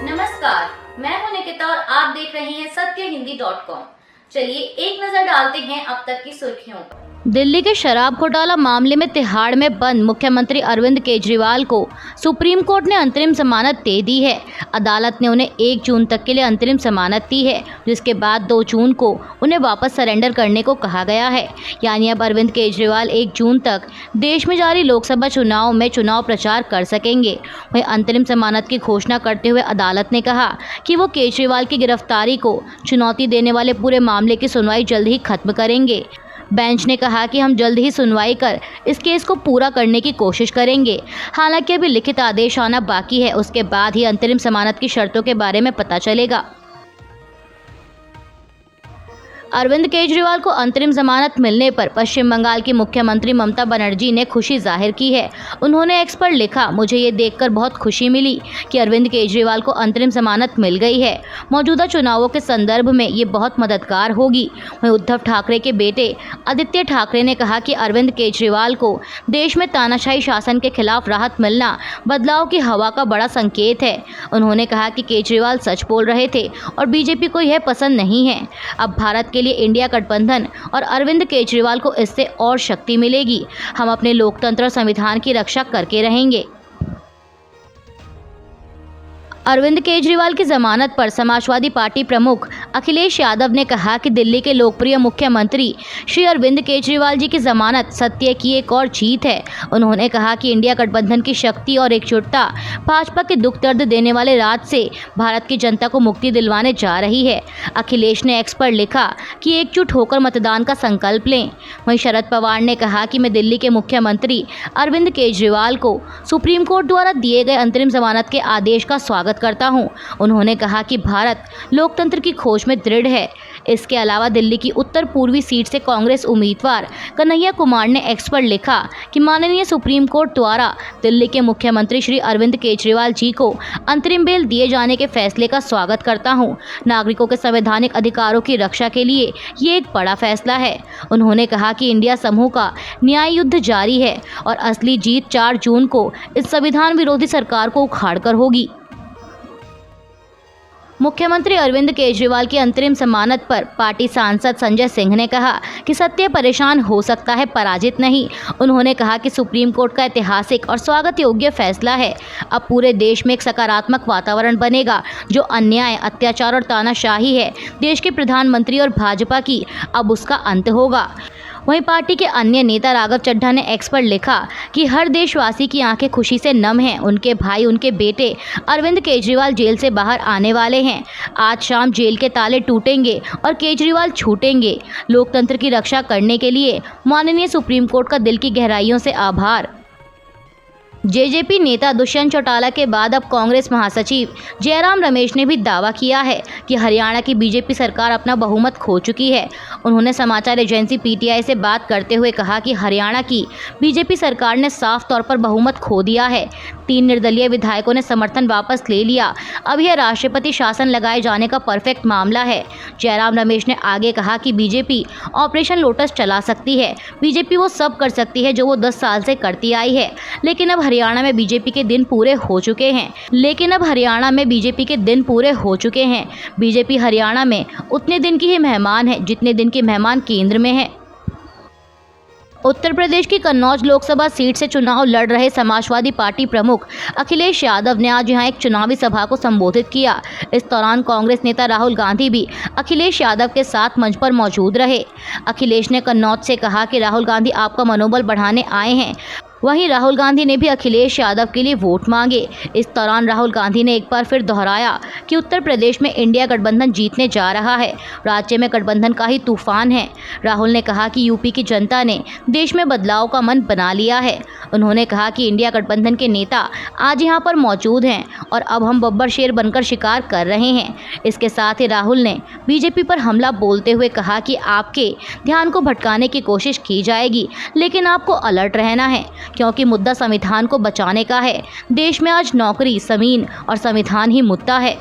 नमस्कार, मैं हूं निकिता और आप देख रहे हैं सत्यहिंदी.com। चलिए एक नजर डालते हैं अब तक की सुर्खियों पर। दिल्ली के शराब घोटाला मामले में तिहाड़ में बंद मुख्यमंत्री अरविंद केजरीवाल को सुप्रीम कोर्ट ने अंतरिम जमानत दे दी है। अदालत ने उन्हें 1 जून तक के लिए अंतरिम जमानत दी है, जिसके बाद 2 जून को उन्हें वापस सरेंडर करने को कहा गया है। यानी अब अरविंद केजरीवाल 1 जून तक देश में जारी लोकसभा चुनाव में चुनाव प्रचार कर सकेंगे। वहीं अंतरिम जमानत की घोषणा करते हुए अदालत ने कहा कि वो केजरीवाल की गिरफ्तारी को चुनौती देने वाले पूरे मामले की सुनवाई जल्द ही खत्म करेंगे। बेंच ने कहा कि हम जल्द ही सुनवाई कर इस केस को पूरा करने की कोशिश करेंगे। हालांकि अभी लिखित आदेश आना बाकी है, उसके बाद ही अंतरिम जमानत की शर्तों के बारे में पता चलेगा। अरविंद केजरीवाल को अंतरिम जमानत मिलने पर पश्चिम बंगाल की मुख्यमंत्री ममता बनर्जी ने खुशी जाहिर की है। उन्होंने एक्स पर लिखा, मुझे ये देखकर बहुत खुशी मिली कि अरविंद केजरीवाल को अंतरिम जमानत मिल गई है। मौजूदा चुनावों के संदर्भ में ये बहुत मददगार होगी। वहीं उद्धव ठाकरे के बेटे आदित्य ठाकरे ने कहा कि अरविंद केजरीवाल को देश में तानाशाही शासन के खिलाफ राहत मिलना बदलाव की हवा का बड़ा संकेत है। उन्होंने कहा कि केजरीवाल सच बोल रहे थे और बीजेपी को यह पसंद नहीं है। अब भारत के लिए इंडिया गठबंधन और अरविंद केजरीवाल को इससे और शक्ति मिलेगी। हम अपने लोकतंत्र और संविधान की रक्षा करके रहेंगे। अरविंद केजरीवाल की जमानत पर समाजवादी पार्टी प्रमुख अखिलेश यादव ने कहा कि दिल्ली के लोकप्रिय मुख्यमंत्री श्री अरविंद केजरीवाल जी की जमानत सत्य की एक और जीत है। उन्होंने कहा कि इंडिया गठबंधन की शक्ति और एकजुटता भाजपा के दुख दर्द देने वाले राज से भारत की जनता को मुक्ति दिलवाने जा रही है। अखिलेश ने एक्स पर लिखा कि एकजुट होकर मतदान का संकल्प लें। वहीं शरद पवार ने कहा कि मैं दिल्ली के मुख्यमंत्री अरविंद केजरीवाल को सुप्रीम कोर्ट द्वारा दिए गए अंतरिम जमानत के आदेश का स्वागत करता हूं। उन्होंने कहा कि भारत लोकतंत्र की खोज में दृढ़ है। इसके अलावा दिल्ली की उत्तर पूर्वी सीट से कांग्रेस उम्मीदवार कन्हैया कुमार ने एक्स पर लिखा कि माननीय सुप्रीम कोर्ट द्वारा दिल्ली के मुख्यमंत्री श्री अरविंद केजरीवाल जी को अंतरिम बेल दिए जाने के फैसले का स्वागत करता हूं। नागरिकों के संवैधानिक अधिकारों की रक्षा के लिए ये एक बड़ा फैसला है। उन्होंने कहा कि इंडिया समूह का न्याय युद्ध जारी है और असली जीत 4 जून को इस संविधान विरोधी सरकार को उखाड़कर होगी। मुख्यमंत्री अरविंद केजरीवाल की अंतरिम जमानत पर पार्टी सांसद संजय सिंह ने कहा कि सत्य परेशान हो सकता है, पराजित नहीं। उन्होंने कहा कि सुप्रीम कोर्ट का ऐतिहासिक और स्वागत योग्य फैसला है। अब पूरे देश में एक सकारात्मक वातावरण बनेगा। जो अन्याय, अत्याचार और तानाशाही है देश के प्रधानमंत्री और भाजपा की, अब उसका अंत होगा। वहीं पार्टी के अन्य नेता राघव चड्ढा ने एक्स पर लिखा कि हर देशवासी की आंखें खुशी से नम हैं। उनके भाई, उनके बेटे अरविंद केजरीवाल जेल से बाहर आने वाले हैं। आज शाम जेल के ताले टूटेंगे और केजरीवाल छूटेंगे। लोकतंत्र की रक्षा करने के लिए माननीय सुप्रीम कोर्ट का दिल की गहराइयों से आभार। जेजेपी नेता दुष्यंत चौटाला के बाद अब कांग्रेस महासचिव जयराम रमेश ने भी दावा किया है कि हरियाणा की बीजेपी सरकार अपना बहुमत खो चुकी है। उन्होंने समाचार एजेंसी पीटीआई से बात करते हुए कहा कि हरियाणा की बीजेपी सरकार ने साफ तौर पर बहुमत खो दिया है। 3 निर्दलीय विधायकों ने समर्थन वापस ले लिया। अब यह राष्ट्रपति शासन लगाए जाने का परफेक्ट मामला है। जयराम रमेश ने आगे कहा कि बीजेपी ऑपरेशन लोटस चला सकती है। बीजेपी वो सब कर सकती है जो वो 10 साल से करती आई है। लेकिन अब हरियाणा में बीजेपी के दिन पूरे हो चुके हैं। बीजेपी हरियाणा में उतने दिन की ही मेहमान है जितने दिन की मेहमान केंद्र में है। उत्तर प्रदेश की कन्नौज लोकसभा सीट से चुनाव लड़ रहे समाजवादी पार्टी प्रमुख अखिलेश यादव ने आज यहां एक चुनावी सभा को संबोधित किया। इस दौरान कांग्रेस नेता राहुल गांधी भी अखिलेश यादव के साथ मंच पर मौजूद रहे। अखिलेश ने कन्नौज से कहा कि राहुल गांधी आपका मनोबल बढ़ाने आए हैं। वहीं राहुल गांधी ने भी अखिलेश यादव के लिए वोट मांगे। इस दौरान राहुल गांधी ने एक बार फिर दोहराया कि उत्तर प्रदेश में इंडिया गठबंधन जीतने जा रहा है। राज्य में गठबंधन का ही तूफान है। राहुल ने कहा कि यूपी की जनता ने देश में बदलाव का मन बना लिया है। उन्होंने कहा कि इंडिया गठबंधन के नेता आज यहाँ पर मौजूद हैं और अब हम बब्बर शेर बनकर शिकार कर रहे हैं। इसके साथ ही राहुल ने बीजेपी पर हमला बोलते हुए कहा कि आपके ध्यान को भटकाने की कोशिश की जाएगी, लेकिन आपको अलर्ट रहना है क्योंकि मुद्दा संविधान को बचाने का है। देश में आज नौकरी, जमीन और संविधान ही मुद्दा है।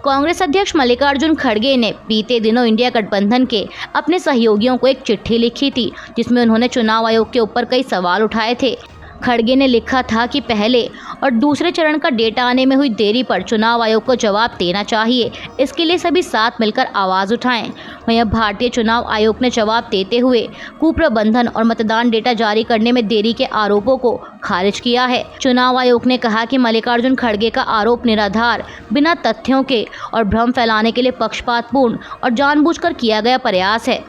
कांग्रेस अध्यक्ष मल्लिकार्जुन खड़गे ने बीते दिनों इंडिया गठबंधन के अपने सहयोगियों को एक चिट्ठी लिखी थी, जिसमें उन्होंने चुनाव आयोग के ऊपर कई सवाल उठाए थे। खड़गे ने लिखा था कि पहले और दूसरे चरण का डेटा आने में हुई देरी पर चुनाव आयोग को जवाब देना चाहिए। इसके लिए सभी साथ मिलकर आवाज़ उठाएं। वहीं अब भारतीय चुनाव आयोग ने जवाब देते हुए कुप्रबंधन और मतदान डेटा जारी करने में देरी के आरोपों को खारिज किया है। चुनाव आयोग ने कहा कि मल्लिकार्जुन खड़गे का आरोप निराधार, बिना तथ्यों के और भ्रम फैलाने के लिए पक्षपातपूर्ण और जानबूझकर किया गया प्रयास है।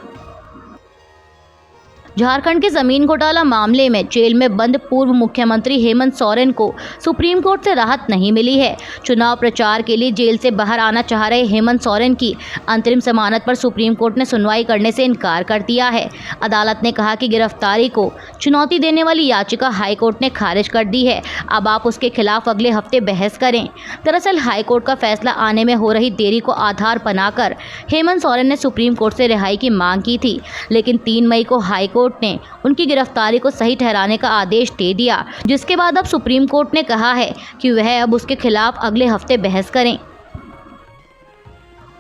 झारखंड के जमीन घोटाला मामले में जेल में बंद पूर्व मुख्यमंत्री हेमंत सोरेन को सुप्रीम कोर्ट से राहत नहीं मिली है। चुनाव प्रचार के लिए जेल से बाहर आना चाह रहे हेमंत सोरेन की अंतरिम जमानत पर सुप्रीम कोर्ट ने सुनवाई करने से इनकार कर दिया है। अदालत ने कहा कि गिरफ्तारी को चुनौती देने वाली याचिका हाईकोर्ट ने खारिज कर दी है। अब आप उसके खिलाफ अगले हफ्ते बहस करें। दरअसल हाईकोर्ट का फैसला आने में हो रही देरी को आधार बनाकर हेमंत सोरेन ने सुप्रीम कोर्ट से रिहाई की मांग की थी, लेकिन 3 मई को हाईकोर्ट ने उनकी गिरफ्तारी को सही ठहराने का आदेश दे दिया, जिसके बाद अब सुप्रीम कोर्ट ने कहा है कि वह अब उसके खिलाफ अगले हफ्ते बहस करें।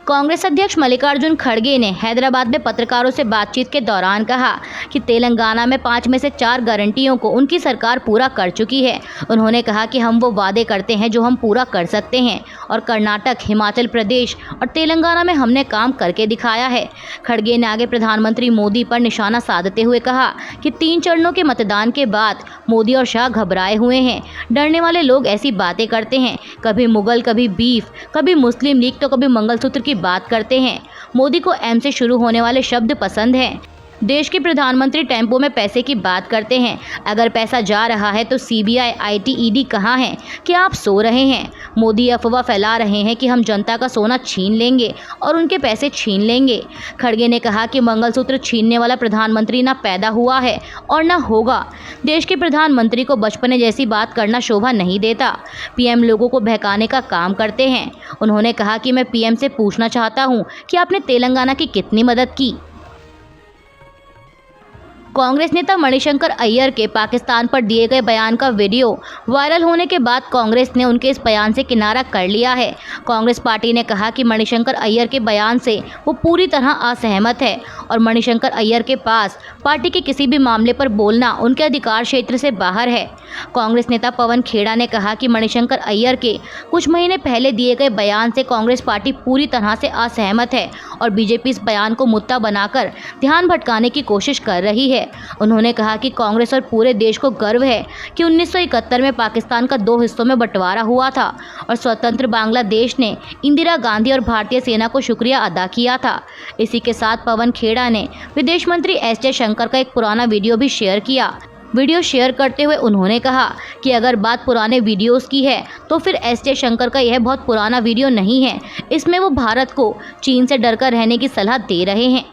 कांग्रेस अध्यक्ष मल्लिकार्जुन खड़गे ने हैदराबाद में पत्रकारों से बातचीत के दौरान कहा कि तेलंगाना में 5 में से 4 गारंटियों को उनकी सरकार पूरा कर चुकी है। उन्होंने कहा कि हम वो वादे करते हैं जो हम पूरा कर सकते हैं और कर्नाटक, हिमाचल प्रदेश और तेलंगाना में हमने काम करके दिखाया है। खड़गे ने आगे प्रधानमंत्री मोदी पर निशाना साधते हुए कहा कि 3 चरणों के मतदान के बाद मोदी और शाह घबराए हुए हैं। डरने वाले लोग ऐसी बातें करते हैं, कभी मुगल, कभी बीफ, कभी मुस्लिम लीग तो कभी मंगलसूत्र की बात करते हैं। मोदी को एम से शुरू होने वाले शब्द पसंद हैं। देश के प्रधानमंत्री टेम्पो में पैसे की बात करते हैं। अगर पैसा जा रहा है तो सीबीआई, आईटी, ईडी कहाँ हैं? क्या आप सो रहे हैं? मोदी अफवाह फैला रहे हैं कि हम जनता का सोना छीन लेंगे और उनके पैसे छीन लेंगे। खड़गे ने कहा कि मंगलसूत्र छीनने वाला प्रधानमंत्री ना पैदा हुआ है और ना होगा। देश के प्रधानमंत्री को बचपने जैसी बात करना शोभा नहीं देता। पीएम लोगों को बहकाने का काम करते हैं। उन्होंने कहा कि मैं पीएम से पूछना चाहता हूँ कि आपने तेलंगाना की कितनी मदद की। कांग्रेस नेता मणिशंकर अय्यर के पाकिस्तान पर दिए गए बयान का वीडियो वायरल होने के बाद कांग्रेस ने उनके इस बयान से किनारा कर लिया है। कांग्रेस पार्टी ने कहा कि मणिशंकर अय्यर के बयान से वो पूरी तरह असहमत है और मणिशंकर अय्यर के पास पार्टी के किसी भी मामले पर बोलना उनके अधिकार क्षेत्र से बाहर है। कांग्रेस नेता पवन खेड़ा ने कहा कि मणिशंकर अय्यर के कुछ महीने पहले दिए गए बयान से कांग्रेस पार्टी पूरी तरह से असहमत है और बीजेपी इस बयान को मुद्दा बनाकर ध्यान भटकाने की कोशिश कर रही है। उन्होंने कहा कि कांग्रेस और पूरे देश को गर्व है कि 1971 में पाकिस्तान का 2 हिस्सों में बंटवारा हुआ था और स्वतंत्र बांग्लादेश ने इंदिरा गांधी और भारतीय सेना को शुक्रिया अदा किया था। इसी के साथ पवन खेड़ा ने विदेश मंत्री एस जयशंकर का एक पुराना वीडियो भी शेयर किया। वीडियो शेयर करते हुए उन्होंने कहा कि अगर बात पुराने वीडियोस की है तो फिर एस जयशंकर का यह बहुत पुराना वीडियो नहीं है। इसमें वो भारत को चीन से डरकर रहने की सलाह दे रहे हैं।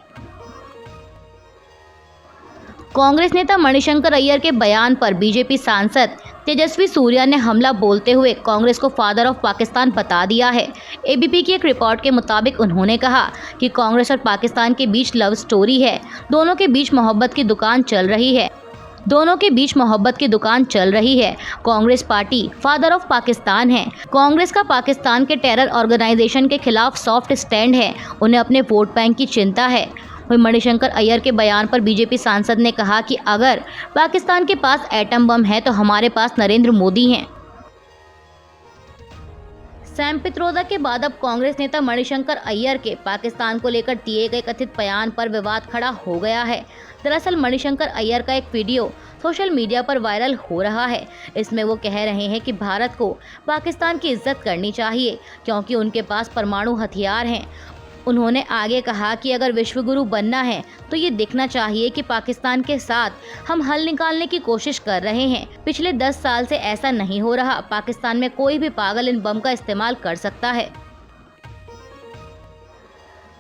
कांग्रेस नेता मणिशंकर अय्यर के बयान पर बीजेपी सांसद तेजस्वी सूर्या ने हमला बोलते हुए कांग्रेस को फादर ऑफ पाकिस्तान बता दिया है। एबीपी की एक रिपोर्ट के मुताबिक उन्होंने कहा कि कांग्रेस और पाकिस्तान के बीच लव स्टोरी है। दोनों के बीच मोहब्बत की दुकान चल रही है। Congress party father of Pakistan है। कांग्रेस का पाकिस्तान के टेरर ऑर्गेनाइजेशन के खिलाफ सॉफ्ट स्टैंड है। उन्हें अपने वोट बैंक की चिंता है। वहीं मणिशंकर अय्यर के बयान पर बीजेपी सांसद ने कहा कि अगर पाकिस्तान के पास एटम बम है तो हमारे पास नरेंद्र मोदी हैं। सैम पित्रोदा के बाद अब कांग्रेस नेता मणिशंकर अय्यर के पाकिस्तान को लेकर दिए गए कथित बयान पर विवाद खड़ा हो गया है। दरअसल मणिशंकर अय्यर का एक वीडियो सोशल मीडिया पर वायरल हो रहा है। इसमें वो कह रहे हैं कि भारत को पाकिस्तान की इज्जत करनी चाहिए क्योंकि उनके पास परमाणु हथियार हैं। उन्होंने आगे कहा कि अगर विश्वगुरु बनना है तो ये दिखना चाहिए कि पाकिस्तान के साथ हम हल निकालने की कोशिश कर रहे हैं। पिछले 10 साल से ऐसा नहीं हो रहा। पाकिस्तान में कोई भी पागल इन बम का इस्तेमाल कर सकता है।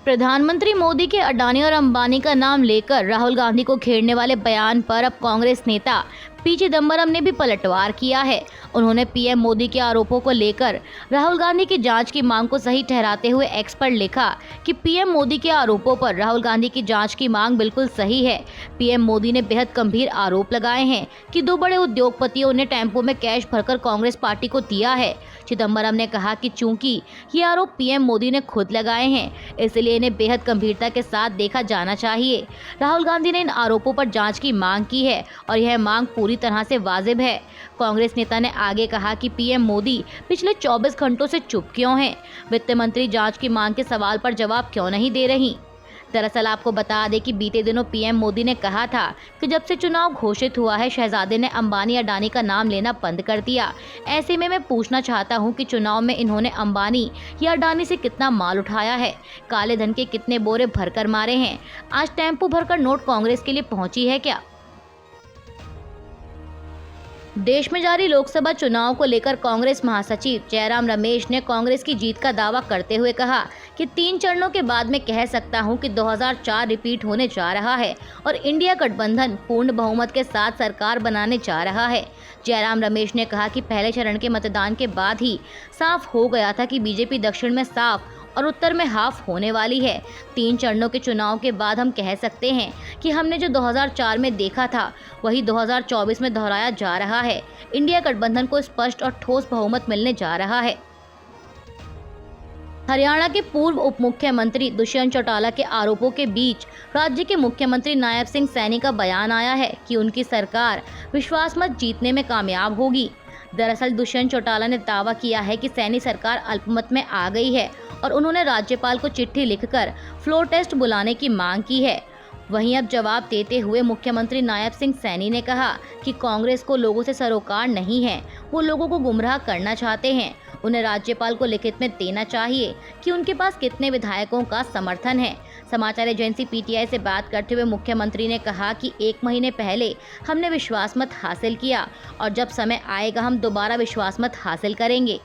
प्रधानमंत्री मोदी के अडानी और अंबानी का नाम लेकर राहुल गांधी को घेरने वाले बयान पर अब कांग्रेस नेता पी चिदम्बरम ने भी पलटवार किया है। उन्होंने पीएम मोदी के आरोपों को लेकर राहुल गांधी की जांच की मांग को सही ठहराते हुए एक्स पर लिखा कि पीएम मोदी के आरोपों पर राहुल गांधी की जांच की मांग बिल्कुल सही है। पीएम मोदी ने बेहद गंभीर आरोप लगाए हैं कि 2 बड़े उद्योगपतियों ने टेम्पो में कैश भरकर कांग्रेस पार्टी को दिया है। चिदम्बरम ने कहा कि चूंकि ये आरोप पीएम मोदी ने खुद लगाए हैं, इसलिए इन्हें बेहद गंभीरता के साथ देखा जाना चाहिए। राहुल गांधी ने इन आरोपों पर जांच की मांग की है और यह मांग पूरी पूरी तरह से वाजिब है। कांग्रेस नेता ने आगे कहा कि पीएम मोदी पिछले 24 घंटों से चुप क्यों हैं? वित्त मंत्री जांच की मांग के सवाल पर जवाब क्यों नहीं दे रही? दरअसल आपको बता दें कि बीते दिनों पीएम मोदी ने कहा था कि जब से चुनाव घोषित हुआ है, शहजादे ने अंबानी अडानी का नाम लेना बंद कर दिया। ऐसे में मैं पूछना चाहता हूं कि चुनाव में इन्होंने अंबानी या अडानी से कितना माल उठाया है? काले धन के कितने बोरे भरकर मारे हैं? आज टेम्पो भरकर नोट कांग्रेस के लिए पहुंची है क्या? देश में जारी लोकसभा चुनाव को लेकर कांग्रेस महासचिव जयराम रमेश ने कांग्रेस की जीत का दावा करते हुए कहा कि 3 चरणों के बाद मैं कह सकता हूं कि 2004 रिपीट होने जा रहा है और इंडिया गठबंधन पूर्ण बहुमत के साथ सरकार बनाने जा रहा है। जयराम रमेश ने कहा कि पहले चरण के मतदान के बाद ही साफ हो गया था कि बीजेपी दक्षिण में साफ और उत्तर में हाफ होने वाली है। 3 चरणों के चुनाव के बाद हम कह सकते हैं कि हमने जो 2004 में देखा था वही 2024 में दोहराया जा रहा है। इंडिया गठबंधन को स्पष्ट और ठोस बहुमत मिलने जा रहा है। हरियाणा के पूर्व उप मुख्यमंत्री दुष्यंत चौटाला के आरोपों के बीच राज्य के मुख्यमंत्री नायब सिंह सैनी का बयान आया है कि उनकी सरकार विश्वास मत जीतने में कामयाब होगी। दरअसल दुष्यंत चौटाला ने दावा किया है कि सैनी सरकार अल्पमत में आ गई है और उन्होंने राज्यपाल को चिट्ठी लिखकर फ्लोर टेस्ट बुलाने की मांग की है। वहीं अब जवाब देते हुए मुख्यमंत्री नायब सिंह सैनी ने कहा कि कांग्रेस को लोगों से सरोकार नहीं है, वो लोगों को गुमराह करना चाहते हैं। उन्हें राज्यपाल को लिखित में देना चाहिए कि उनके पास कितने विधायकों का समर्थन है। समाचार एजेंसी पीटीआई से बात करते हुए मुख्यमंत्री ने कहा कि 1 महीने पहले हमने विश्वास मत हासिल किया और जब समय आएगा हम दोबारा विश्वास मत हासिल करेंगे।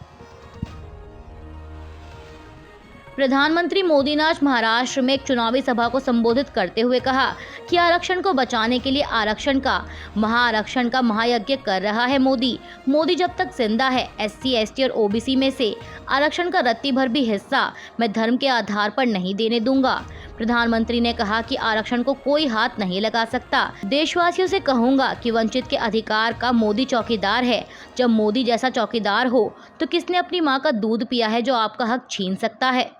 प्रधानमंत्री मोदी ने आज महाराष्ट्र में एक चुनावी सभा को संबोधित करते हुए कहा कि आरक्षण को बचाने के लिए आरक्षण का महायज्ञ कर रहा है मोदी जब तक जिंदा है SC, ST और OBC में से आरक्षण का रत्ती भर भी हिस्सा मैं धर्म के आधार पर नहीं देने दूंगा। प्रधानमंत्री ने कहा कि आरक्षण को कोई हाथ नहीं लगा सकता। देशवासियों से कहूंगा कि वंचित के अधिकार का मोदी चौकीदार है। जब मोदी जैसा चौकीदार हो तो किसने अपनी माँ का दूध पिया है जो आपका हक छीन सकता है?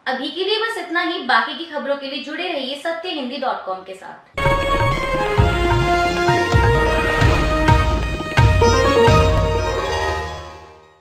अभी के लिए बस इतना ही। बाकी की खबरों के लिए जुड़े रहिए सत्यहिंदी.com के साथ।